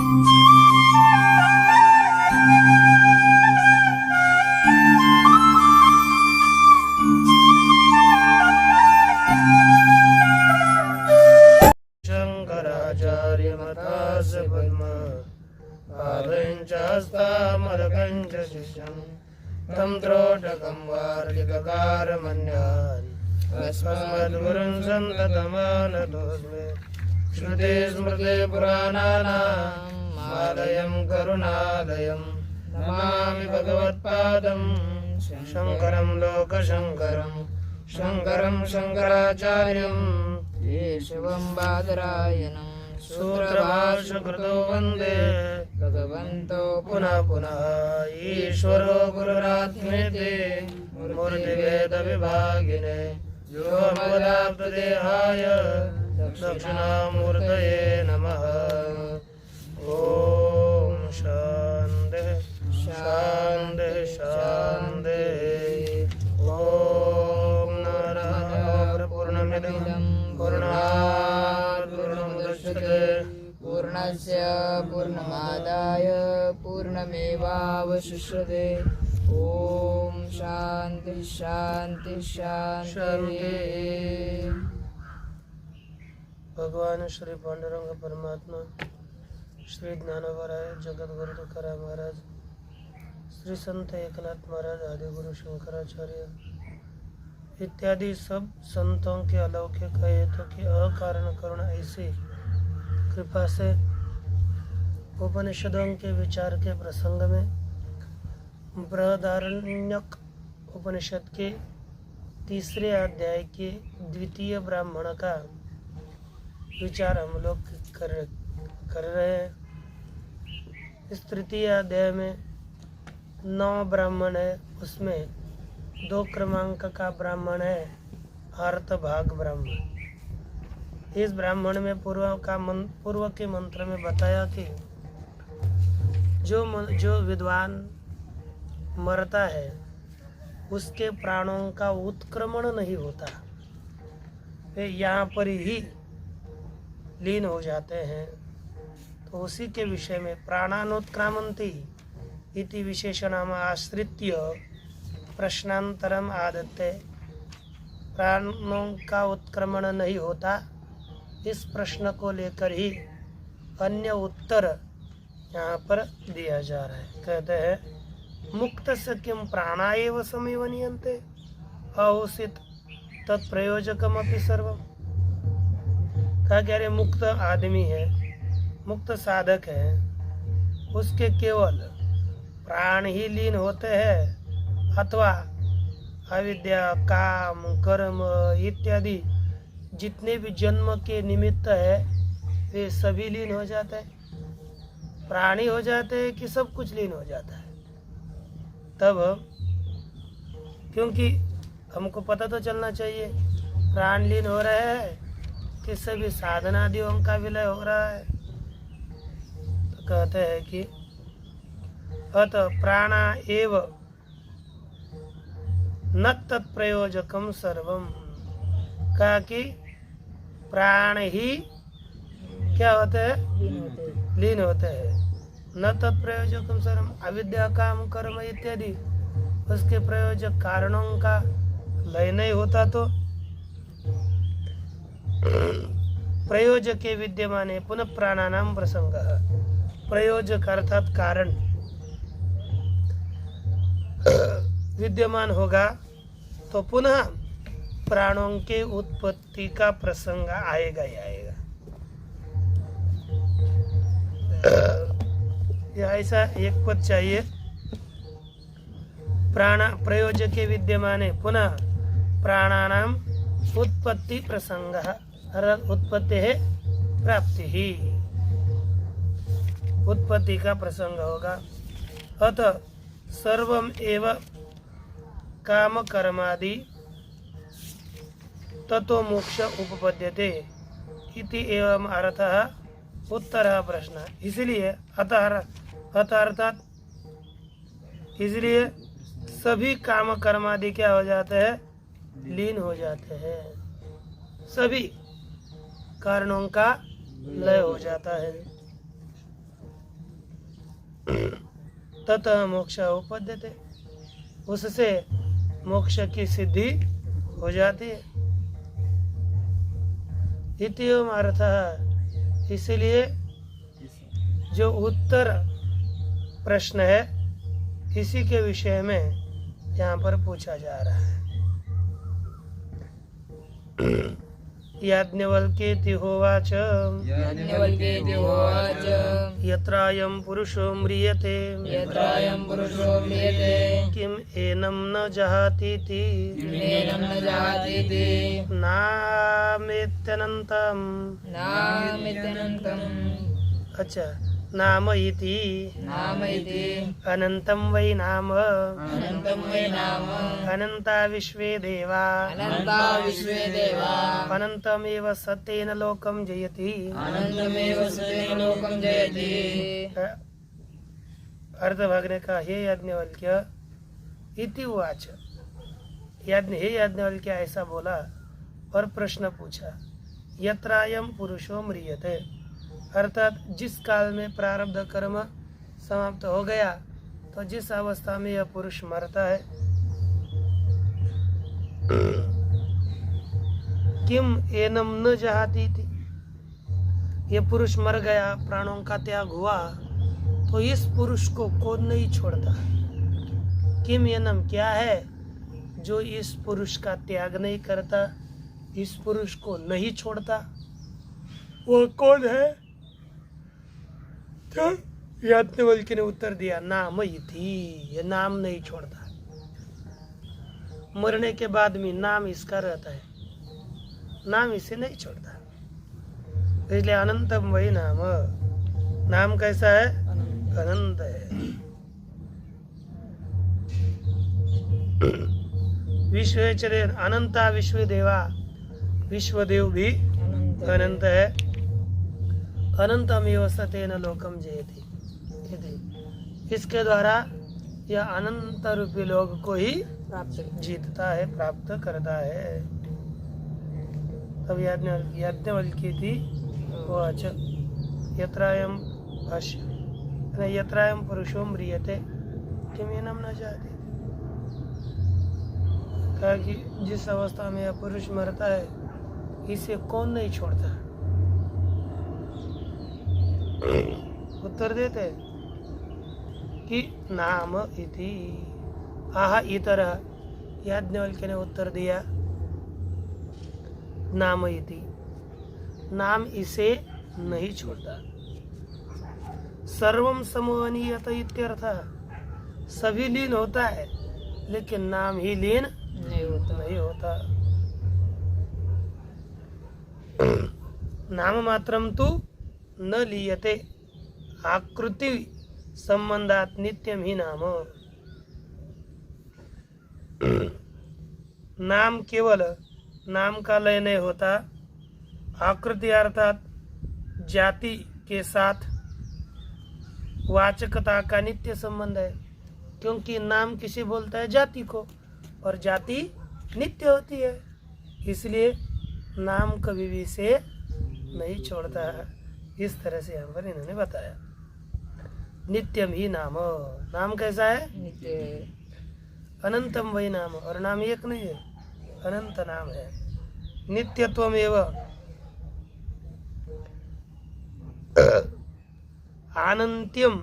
शंकराचार्यमतास्य पद्म पादञ्च हस्तामलकञ्च शिष्यं तं त्रोटकं वार्तिककारमन्यान् अस्मद्गुरुं सन्ततमानतोऽस्मि श्रुते स्मृते पुराणानाम् आलयं करुणालयं नमामि भगवत्पादं शङ्करं लोकशङ्करं शङ्करं शङ्कराचार्यं केशवं बादरायणं सूत्रभाष्यकृतो वन्दे भगवन्तो पुनः पुनः ईश्वरो गुरुरात्मेति मूर्तिभेदविभागिने व्योमवदाप्तदेहाय दक्षिणामूर्तये नमः। ॐ शान्तिः शान्तिः शान्तिः। ॐ नारायण पूर्णमिदं पूर्णात् पूर्णमुदच्यते पूर्णस्य पूर्णमादाय पूर्णमेवावशिष्यते। ॐ शान्ति शान्ति शान्ति। भगवान श्री पांडुरंग परमात्मा, श्री ज्ञानवराय जगतगुरु तुकाराम महाराज, श्री संत एकनाथ महाराज, आदि गुरु शंकराचार्य इत्यादि सब संतों के अलौकिक है तो कि अकारण करुणा ऐसी कृपा से उपनिषदों के विचार के प्रसंग में बृहदारण्यक उपनिषद के तीसरे अध्याय के द्वितीय ब्राह्मण का विचार हम लोग कर रहे हैं। इस तृतीय अध्याय में 9 ब्राह्मण है, उसमें 2 क्रमांक का ब्राह्मण है अर्थभाग ब्राह्मण। इस ब्राह्मण में पूर्व के मंत्र में बताया कि जो विद्वान मरता है उसके प्राणों का उत्क्रमण नहीं होता, वे यहाँ पर ही लीन हो जाते हैं। तो उसी के विषय में प्राणानुत्क्रामन्ति इति विशेषणाम आश्रित्य प्रश्नांतरम आदत्ते, प्राणों का उत्क्रमण नहीं होता, इस प्रश्न को लेकर ही अन्य उत्तर यहाँ पर दिया जा रहा है। कहते हैं मुक्तस्य किं प्राणा एव समेव नियन्ते अहोसित तत्प्रयोजकमपि सर्वम्। कहा कह रहे मुक्त आदमी है, मुक्त साधक है, उसके केवल प्राण ही लीन होते हैं अथवा अविद्या काम कर्म इत्यादि जितने भी जन्म के निमित्त है वे सभी लीन हो जाते हैं। प्राणी हो जाते हैं कि सब कुछ लीन हो जाता है। तब क्योंकि हमको पता तो चलना चाहिए प्राण लीन हो रहे हैं कि सभी साधनादियों का विलय हो रहा है। तो कहते हैं कि अत प्राणा एव न तत्प्रयोजकम सर्वम। कहा कि प्राण ही क्या होते हैं, लीन होते हैं। न तत्प्रयोजकम सर्वम, अविद्या काम कर्म इत्यादि उसके प्रयोजक कारणों का लय नहीं होता तो प्रयोजके विद्यमाने पुनः प्राणानाम प्रसंग। प्रयोजक अर्थात कारण विद्यमान होगा तो पुनः प्राणों के उत्पत्ति का प्रसंग आएगा ही आएगा। ऐसा एक पद चाहिए, प्राण प्रयोजके विद्यमाने पुनः प्राणानाम उत्पत्ति प्रसंग। उत्पत्ति है प्राप्ति ही, उत्पत्ति का प्रसंग होगा। अतः सर्वम एव काम कर्मादि ततो मोक्ष उपपद्यते इति एवं अर्थः उत्तरः प्रश्न। इसलिए अर्थात इसलिए सभी काम कर्मादि क्या हो जाते हैं, लीन हो जाते हैं, सभी कारणों का लय हो जाता है। ततः मोक्ष उपद्यते, उससे मोक्ष की सिद्धि हो जाती है। इत्येवम् अर्थः, इसलिए जो उत्तर प्रश्न है इसी के विषय में यहाँ पर पूछा जा रहा है। याज्ञवल्क्येति होवाच याज्ञवल्क्येति होवाच यत्रायं पुरुषो म्रियते यत्रायं पुरुषो म्रियते किम एनं न जहातीति किमेनं न जातीति नामेत्यनन्तम्। नामित्यनन्तम्। अच्छा, नाम इति नाम इति अनंतं वै नाम अनन्तं वै नाम अनंता विश्वे देवा अनन्ता विश्वे देवा अनंतमेव सत्येन लोकं जयति। अनन्तमेव सतेन लोकं जयति। अर्धभाग ने कहा, हे याज्ञवल्क्य इति उवाच, हे याज्ञवल्क्य ऐसा बोला और प्रश्न पूछा। यत्रायं पुरुषो म्रियते, अर्थात जिस काल में प्रारब्ध कर्म समाप्त हो गया तो जिस अवस्था में यह पुरुष मरता है, किम एनम न जहाती थी, ये पुरुष मर गया, प्राणों का त्याग हुआ, तो इस पुरुष को कौन नहीं छोड़ता। किम एनम क्या है जो इस पुरुष का त्याग नहीं करता, इस पुरुष को नहीं छोड़ता, वो कौन है। तो याज्ञवल्क्य ने उत्तर दिया, नाम इति, ये नाम नहीं छोड़ता। मरने के बाद भी नाम इसका रहता है, नाम इसे नहीं छोड़ता। इसलिए अनंतम वही नाम, नाम कैसा है, अनंत है। विश्वेचरे अनंता विश्व देवा, विश्वदेव भी अनंत है। अनंतमेव सतेन लोकम जयति, इसके द्वारा यह अनंत रूपी लोग को ही जीतता है, प्राप्त करता है। तब याज्ञवल्क्येति उवाच यत्रायं भाष्य यत्रायं पुरुषो म्रियते किमेनं न जाति, कहा कि जिस अवस्था में यह पुरुष मरता है इसे कौन नहीं छोड़ता। उत्तर देते कि नाम इति आह इतर, याज्ञवल्क्य ने उत्तर दिया, नाम इति, नाम इसे नहीं छोड़ता। सर्वम समोहनीयत इत्यर्थ, सभी लीन होता है लेकिन नाम ही लीन नहीं होता। नाम मात्रम तु न लीयते, आकृति संबंधात नित्यम ही नाम। नाम केवल नाम का लय नहीं होता, आकृति अर्थात जाति के साथ वाचकता का नित्य संबंध है, क्योंकि नाम किसी बोलता है जाति को, और जाति नित्य होती है, इसलिए नाम कभी भी से नहीं छोड़ता है। इस तरह से यहाँ पर इन्होंने बताया। नित्यम ही नाम, नाम कैसा है, नित्य है। अनंतम वही नाम, और नाम एक नहीं है, अनंत नाम है। नित्यत्वम एवं अनंत्यम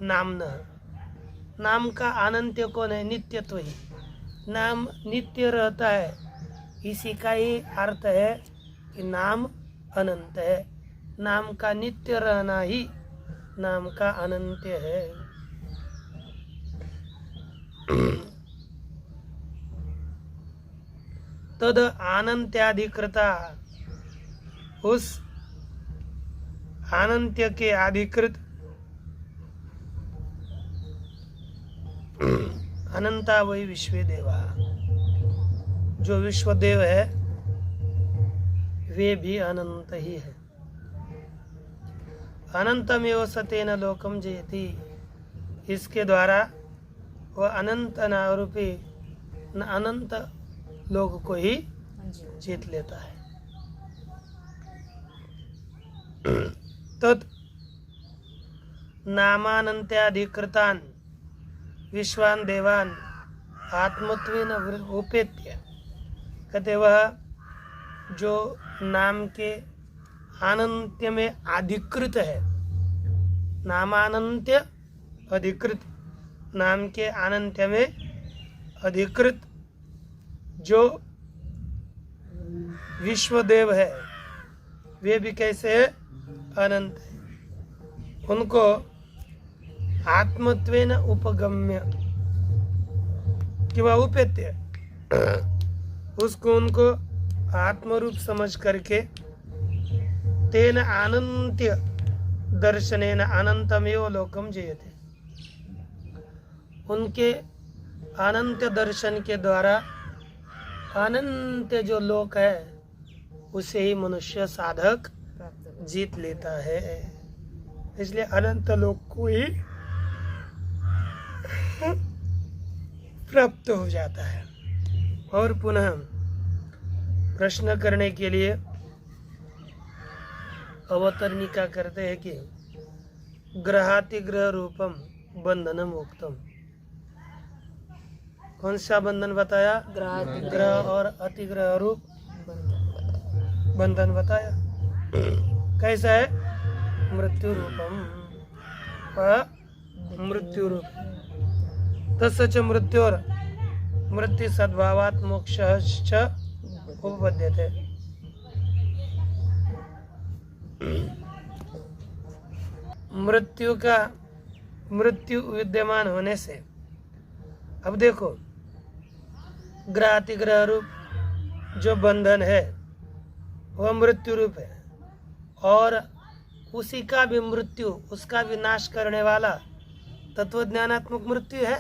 नामना, नाम का अनंत्य कौन है, नित्यत्व ही। नाम नित्य रहता है, इसी का ही अर्थ है कि नाम अनंत है। नाम का नित्य रहना ही नाम का अनंत्य है। तद अनंत्याधिकृता, उस अनंत्य के अधिकृत अनंता वही विश्व देवा, जो विश्वदेव है वे भी अनंत ही है। अनंतमेव सतेन लोकम जयति, इसके द्वारा वह अनंत नारूपी अनंत लोग को ही जीत लेता है। तत् नामानंत्याधिकृतान विश्वान देवान आत्मत्वेन उपेत्य, कहते वह जो नाम के अनंत्य में अधिकृत है, नामानंत्य अधिकृत, नाम के अनंत्य में अधिकृत जो विश्वदेव है, वे भी कैसे है? अनंत है। उनको आत्मत्वेन उपगम्य कि वह उपेत्य, उसको उनको आत्मरूप समझ करके तेन अनंत्य दर्शनेन अनंतमेव लोकम जयते, उनके अनंत दर्शन के द्वारा अनंत जो लोक है उसे ही मनुष्य साधक जीत लेता है। इसलिए अनंत लोक को ही प्राप्त हो जाता है। और पुनः प्रश्न करने के लिए अवतरणिका करते हैं कि ग्रहातिग्रह रूपम बंधनम उक्तम। कौन सा बंधन बताया? ग्रह और अतिग्रह रूप बंधन बताया। कैसा है? मृत्यु रूपम, मृत्यु रूप। तस्च मृत्योर मृत्यु सद्भावात् मोक्षश्च उपपद्यते। मृत्यु विद्यमान होने से, अब देखो ग्रहातिग्रह रूप जो बंधन है वह मृत्यु रूप है, और उसी का भी मृत्यु, उसका भी नाश करने वाला तत्वज्ञानात्मक मृत्यु है,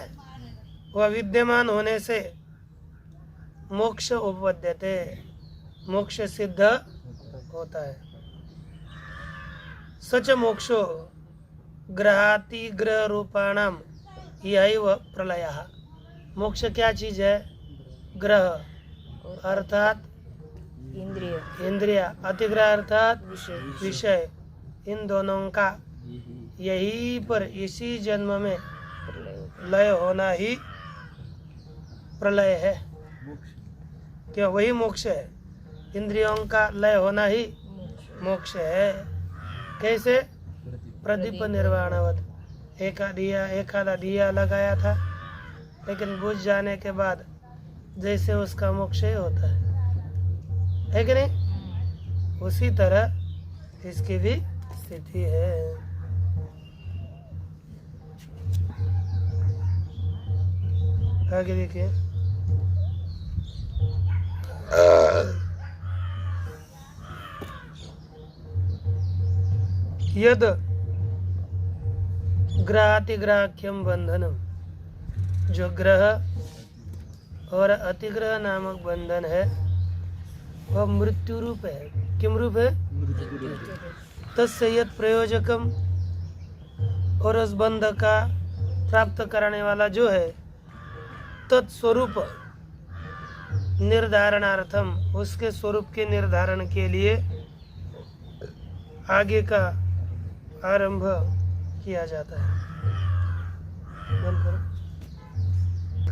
वह विद्यमान होने से मोक्ष उपपद्यते, मोक्ष सिद्ध होता है। सच मोक्षो ग्रहातिग्रह रूपाणाम यैव प्रलयः। मोक्ष क्या चीज है? ग्रह अर्थात इंद्रिय, अतिग्रह अर्थात विषय, इन दोनों का यही पर इसी जन्म में लय होना ही प्रलय है। क्यों? वही मोक्ष है। इंद्रियों का लय होना ही मोक्ष है। कैसे? प्रदीप निर्वाणवत। एकादा दिया लगाया था, लेकिन बुझ जाने के बाद जैसे उसका मोक्ष ही होता है कि नहीं? उसी तरह इसकी भी स्थिति है। आगे देखिए, यद ग्रहातिग्राह्यम बंधनम, जो ग्रह और अतिग्रह नामक बंधन है वह मृत्यु रूप है। किम रूप है? तस्य यत् प्रयोजकम, और उस बंध का प्राप्त कराने वाला जो है, तत्स्वरूप निर्धारणार्थम, उसके स्वरूप के निर्धारण के लिए आगे का आरंभ किया जाता है।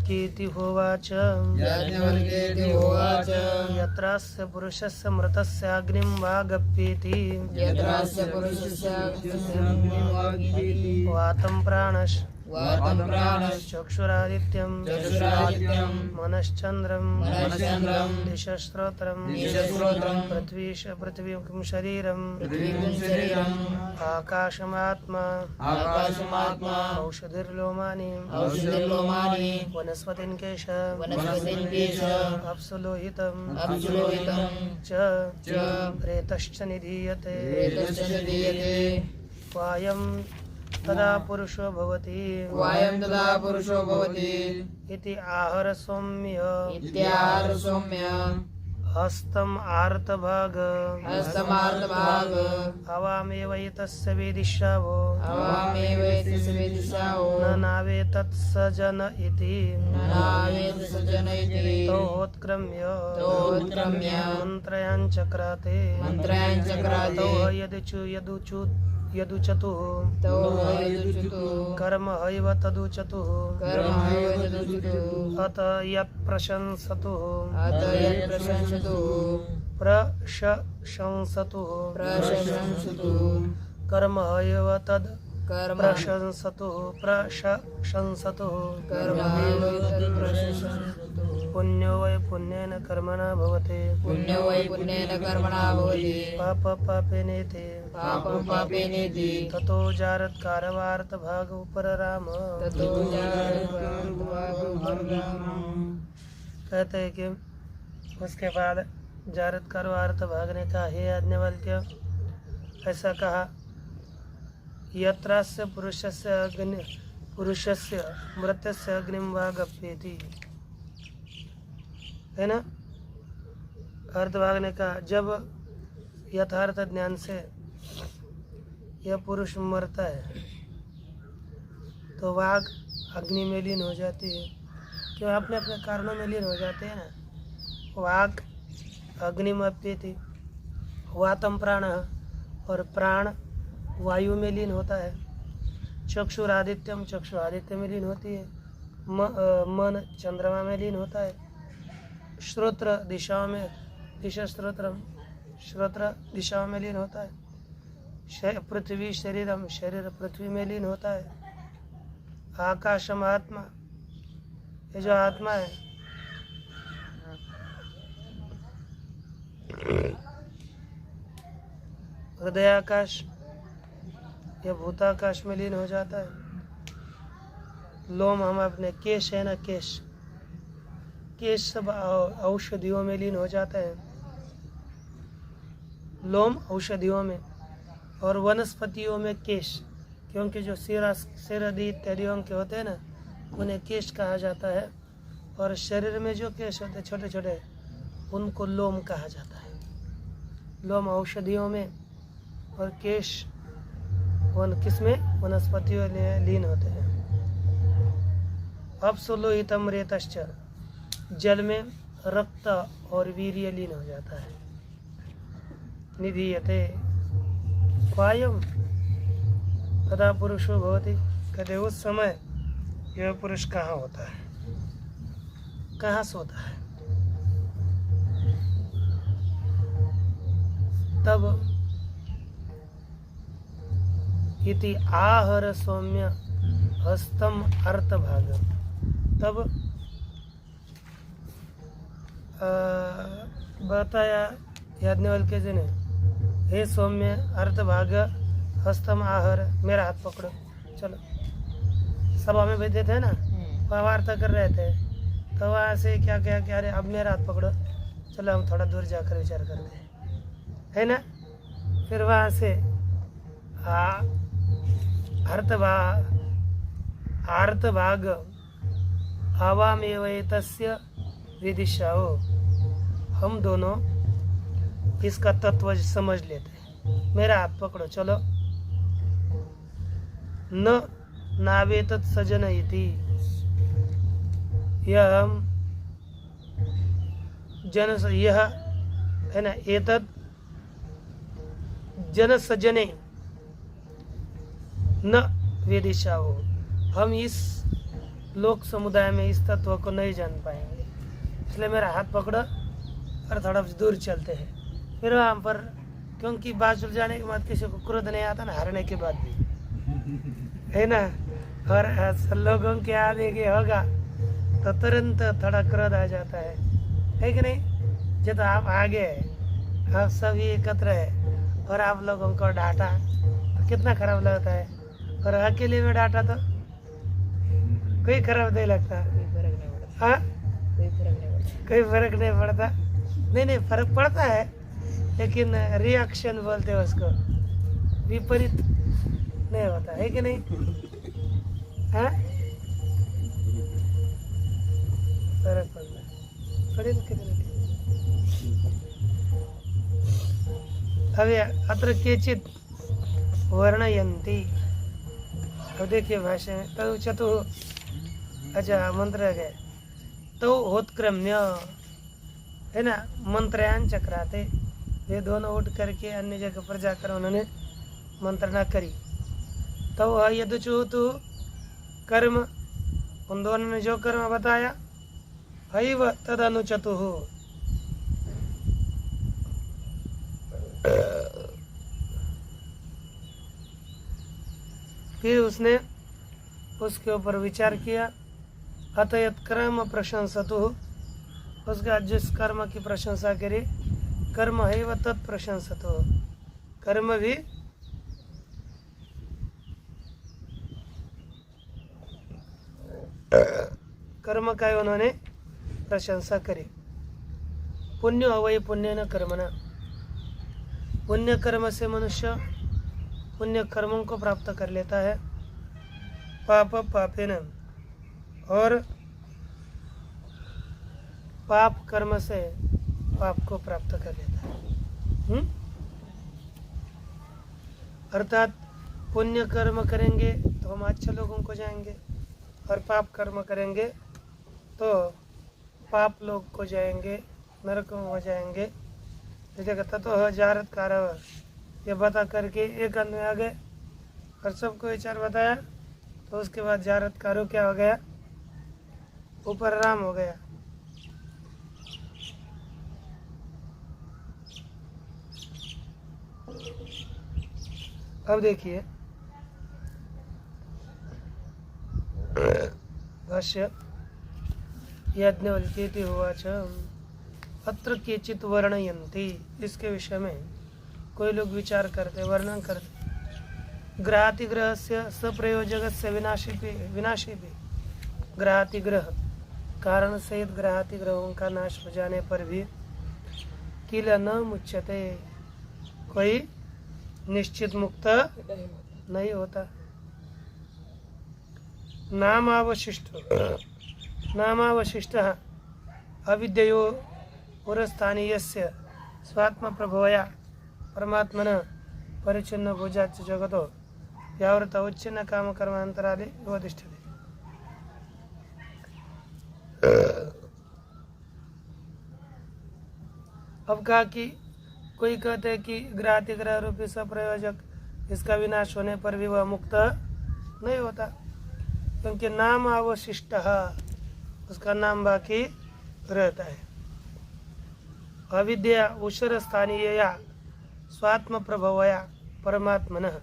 कीर्ति होवाच याज्ञवल्क्येति होवाच यत्रास्य पुरुषस्य मृतस्य अग्निं वागप्येति यत्रास्य पुरुषस्य अग्निं वातं प्राणश्च वातं प्राणश्च चक्षुरादित्यं चक्षुरादित्यं मनश्चन्द्रं मनश्चन्द्रं दिशश्रोत्रं दिशश्रोत्रं पृथ्वीं शरीरं पृथ्वीं शरीरं आकाशमात्मा आकाशमात्मा औषधिर्लोमानि औषधिर्लोमानि वनस्पतिं केश वनस्पतिं केश अप्सुलोहितं अप्सुलोहितं च प्रेतश्च निधीयते प्रेतश्च दीयते वायं तदा पुरुषो भवति वायं तदा पुरुषो भवति इति आहर सौम्य इत्याहार सौम्य हस्तम आर्तभाग हस्तमार्तभाग अवामेव एतस्य वेदिष्यावो अवामेव एतस्य वेदिष्यावो न नावे तत्सजन इति नावेद सज्जन इति तोत्क्रम्य तोत्क्रम्य मन्त्रयान् चक्राते मन्त्रयान् चक्राते तौ यदुचु यदुचतुः तौ यदुच्युतु कर्म हैव तदुचतुः कर्मैव तदुच्युतु अत यत्प्रशंसतुः अत यत्प्रशंसतु प्रशंसतुः प्रशंसतु कर्म हैव तद् कर्म प्रशंसतुः प्रशंसतुः कर्मैव तत्प्रशंसतु पुण्यो वै पुण्येन कर्मणा भवते पुण्यो वै पुण्येन कर्मणा भवति पाप पापेनेति पापं पापेनेति ततो जारत्कारवार्थ भाग उपरराम ततो कहते हैं कि उसके बाद जारत्कारवार्थ भाग ने कहा हे याज्ञवल्क्य ऐसा कहा यत्रास्य पुरुषस्य मृत्यस्य अग्निम वा गप्येति है ना। अर्थभाग ने कहा जब यथार्थ ज्ञान से यह पुरुष मरता है तो वाग अग्नि में लीन हो जाती है, क्यों अपने अपने कारणों में लीन हो जाते हैं ना। वाग अग्नि में अप्येति वातम प्राण और प्राण वायु में लीन होता है। चक्षुरादित्यम चक्षु आदित्य में लीन होती है। मन चंद्रमा में लीन होता है। श्रोत्र दिशाओं में श्रोत्र दिशाओं में लीन होता है। पृथ्वी शरीरम शरीर पृथ्वी में लीन होता है। आकाशम आत्मा ये जो आत्मा है हृदयाकाश यह भूताकाश में लीन हो जाता है। लोम हम अपने केश है ना केश सब औषधियों में लीन हो जाता है। लोम औषधियों में और वनस्पतियों में केश, क्योंकि जो सिर आदि इत्यादियों के होते हैं ना उन्हें केश कहा जाता है। और शरीर में जो केश होते हैं छोटे छोटे उनको लोम कहा जाता है। लोम औषधियों में और केश किसमें वनस्पतियों में लीन होते हैं। अपसुलोहितम रेतश्च जल में रक्त और वीर्य लीन हो जाता है। निधीयते क्वायम तदा पुरुषो भवति कहते उस समय यह पुरुष कहाँ होता है, कहाँ सोता है। तब इति आहर सौम्य हस्तम अर्थभाग तब बताया याज्ञवल्क्य जी ने हे सौम्य अर्थभाग हस्तम आहर मेरा हाथ पकड़ो चलो। सभा में बैठे थे ना वहाँ वार्ता कर रहे थे तो वहाँ से क्या क्या क्या अरे अब मेरा हाथ पकड़ो चलो हम थोड़ा दूर जाकर विचार करते हैं है ना। फिर वहाँ से अर्थभाग आवामेव एतस्य विदिशाओ हम दोनों इसका तत्व समझ लेते हैं। मेरा हाथ पकड़ो चलो। न नावेतत् सजन इति यह है ना एतत् जन सजने न वेदिशाओ हम इस लोक समुदाय में इस तत्व को नहीं जान पाएंगे, इसलिए मेरा हाथ पकड़ो और थोड़ा दूर चलते हैं। फिर वहाँ पर क्योंकि बात सुलझाने के बाद किसी को क्रोध नहीं आता ना हारने के बाद भी है ना। और लोगों के आने के होगा तो तुरंत थोड़ा क्रोध आ जाता है कि नहीं। जब आप आगे है आप सभी एकत्र है और आप लोगों को डांटा तो कितना खराब लगता है। और अकेले में डांटा तो कोई खराब नहीं लगता। हाँ कोई फर्क नहीं पड़ता। नहीं फर्क पड़ता है लेकिन रिएक्शन बोलते हैं उसको विपरीत नहीं होता है कि नहीं। हाँ फर्क पड़ता है थोड़ी कितने। अभी अत्र केचित वर्णयन्ति अब देखिए भाषा में तो चतु अच्छा मंत्र गए तो होत्क्रम्य है ना मंत्रयान चक्राते ये दोनों उठ करके अन्य जगह पर जाकर उन्होंने मंत्रणा करी तो वह यदचूतु कर्म, उन दोनों ने जो कर्म बताया, हैव तद अनुचतु, फिर उसने उसके ऊपर विचार किया। अतयत कर्म प्रशंसतु, उसका जिस कर्म की प्रशंसा करी, कर्म हैव तत् प्रशंसतु, कर्म भी कर्म का उन्होंने प्रशंसा करी। पुण्य अवय पुण्य न कर्मणा, पुण्य कर्म से मनुष्य पुण्य कर्मों को प्राप्त कर लेता है। पाप पापेन, और पाप कर्म से पाप को प्राप्त कर लेता है। अर्थात पुण्य कर्म करेंगे तो हम अच्छे लोगों को जाएंगे, और पाप कर्म करेंगे तो पाप लोग को जाएंगे, नरक में हो जाएंगे। जैसे कहता तो हजारत कारव, ये बता करके एक अंत में आ गए और सबको विचार बताया, तो उसके बाद जारत कारो क्या हो गया, ऊपर राम हो गया। अब देखिए भाष्य, याज्ञवल्क्येति उवाच अत्र केचित् वर्णयन्ति, इसके विषय में कोई लोग विचार करते, वर्णन करते। ग्रहातिग्रहस्य सप्रयोजकस्य विनाशेपि, ग्रहातिग्रह कारण सहित ग्रहातिग्रहों का नाश हो जाने पर भी किल न मुच्यते, कोई निश्चित मुक्त नहीं होता। नामावशिष्टः अविद्ययो पुरस्थानीयस्य स्वात्म प्रभवया परमात्मनः परिच्छिन्न भुजाच्च जगतो व्यावृत उच्छिन्न काम कर्मांतरादि उपतिष्ठते। अब कहा कि कोई कहते हैं कि ग्रहातिग्रह रूपी सप्रयोजक, इसका विनाश होने पर भी वह मुक्त नहीं होता, क्योंकि नाम अवशिष्ट, उसका नाम बाकी रहता है। अविद्या उषर स्थानीय स्वात्म प्रभवया परमात्मनः,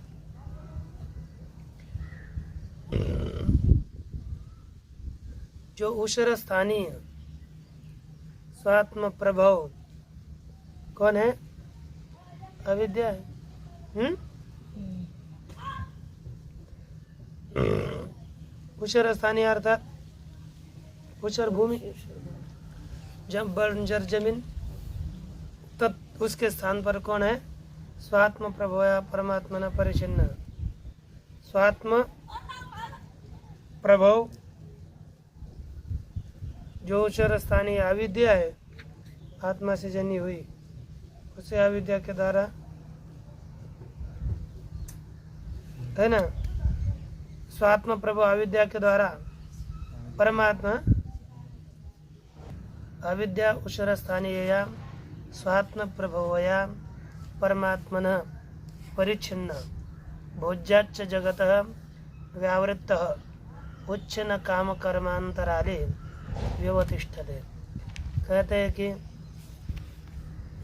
जो उषर स्थानीय स्वात्म प्रभव कौन है, अविद्या है। उषर स्थानीय अर्थात उषर भूमि, जब बंजर जमीन, तब उसके स्थान पर कौन है, स्वात्म प्रभवया परमात्मना परिचिन्न। स्वात्म प्रभव जो उषर स्थानीय अविद्या है, आत्मा से जनी हुई, उसे अविद्या के द्वारा है ना, स्वात्म प्रभु अविद्या के द्वारा परमात्मा, अविद्या उषर स्थानीय स्वात्म प्रभवया परमात्मनः परिच्छिन्न भोज्याच्च जगतः व्यावृत्तः उच्छिन्न काम कर्मांतरादि व्यवतिष्ठते। कहते हैं कि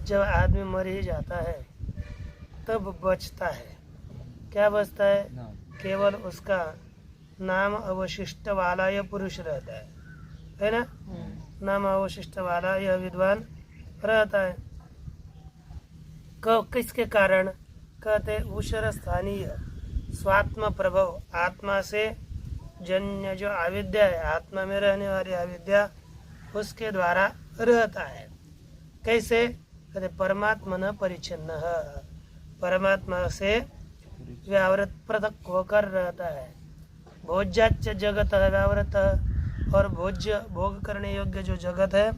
जब आदमी मर ही जाता है तब बचता है, क्या बचता है, केवल उसका नाम अवशिष्ट वाला यह पुरुष रहता है ना, नाम अवशिष्ट वाला यह विद्वान रहता है। किसके कारण, कहते उषर स्थानीय स्वात्म प्रभव, आत्मा से जन्य जो अविद्या है, आत्मा में रहने वाली अविद्या, उसके द्वारा रहता है। कैसे, कहते परमात्मा न परिच्छिन्न, परमात्मा से व्यावृत पृथक होकर रहता है। भोज्याच्च जगत व्यावृत, और भोज्य भोग करने योग्य जो जगत है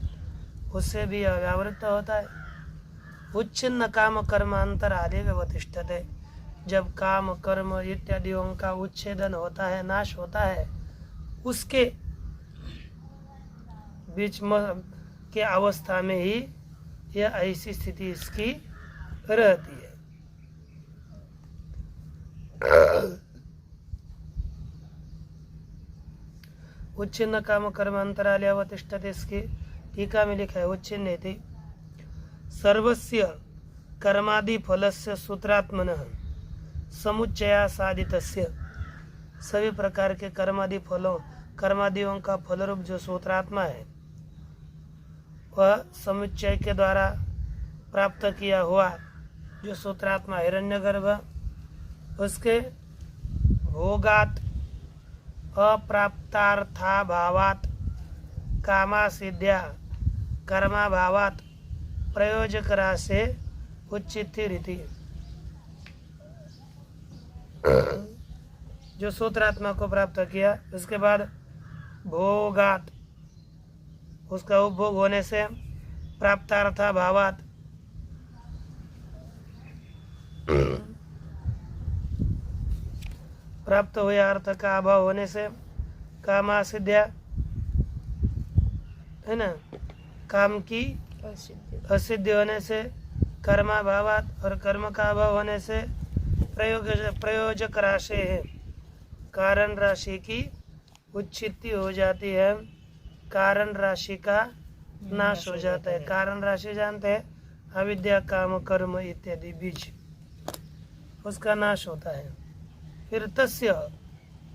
उससे भी व्यावृत होता है। उच्छिन्न काम कर्मांतर आदि व्यवतिष्ठते, जब काम कर्म इत्यादियों का उच्छेदन होता है, नाश होता है, उसके बीच के अवस्था में ही यह ऐसी स्थिति इसकी रहती है। उच्छिन्न काम कर्म अंतराले अवतिष्ठते, इसकी टीका में लिखा है उच्छिन्न इति सर्वस्य कर्मादि फलस्य सूत्रात्मनः समुच्चया साधितस्य, सभी प्रकार के कर्मादि फलों कर्मादियों का फलरूप जो सूत्रात्मा है वह समुच्चय के द्वारा प्राप्त किया हुआ जो सूत्रात्मा हिरण्यगर्भ, उसके भोगात अप्राप्तार्थाभावात कामासिद्ध्या कर्माभावात प्रयोजक राशे उच्चिति रीति, जो सूत्रात्मा को प्राप्त किया उसके बाद भोगात उसका उपभोग होने से, प्राप्तार्थाभावात प्राप्त हुए अर्थ का अभाव होने से, कामासिद्ध्या है ना, काम की असिद्धि होने से, कर्माभावात और कर्म का अभाव होने से प्रयोजक राशि है, कारण राशि की उच्छित्ति हो जाती है, कारण राशि का नाश हो जाता है। कारण राशि जानते हैं, अविद्या काम कर्म इत्यादि बीज, उसका नाश होता है। फिर तस्य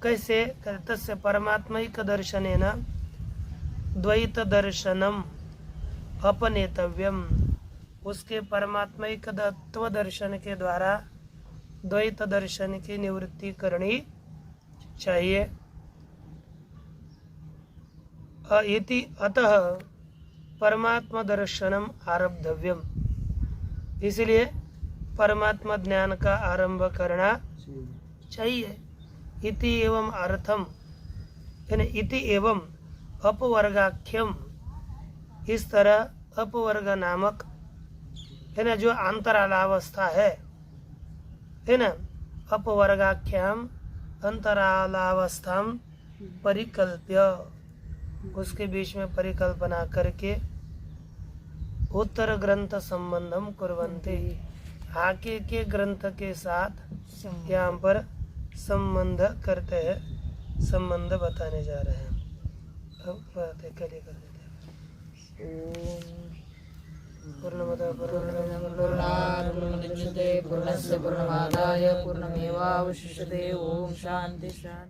कैसे, तस्य परमात्मिक दर्शनेन द्वैत दर्शनम अपनेतव्यम, उसके परमात्मिक तत्व दर्शन के द्वारा द्वैत दर्शन की निवृत्ति करनी चाहिए। इति अतः परमात्मा दर्शनम आरब्धव्यम, इसलिए परमात्मा ज्ञान का आरंभ करना चाहिए। इति एवं अर्थम, यानी इति एवं अपवर्गाख्यम, इस तरह अपवर्ग नामक है ना जो अंतरालावस्था है ना, अपवर्गाख्याम अंतरालावस्थाम परिकल्प्य, उसके बीच में परिकल्पना करके उत्तर ग्रंथ संबंधम कुर्वन्ते, आगे के ग्रंथ के साथ यहाँ पर संबंध करते हैं, संबंध बताने जा रहे हैं। अब बातें कर देते हैं। पूर्णमदः पूर्णात् पूर्णमुदच्यते पूर्णस्य पूर्णमादाय पूर्णमेवावशिष्यते। ओम शांति शांति।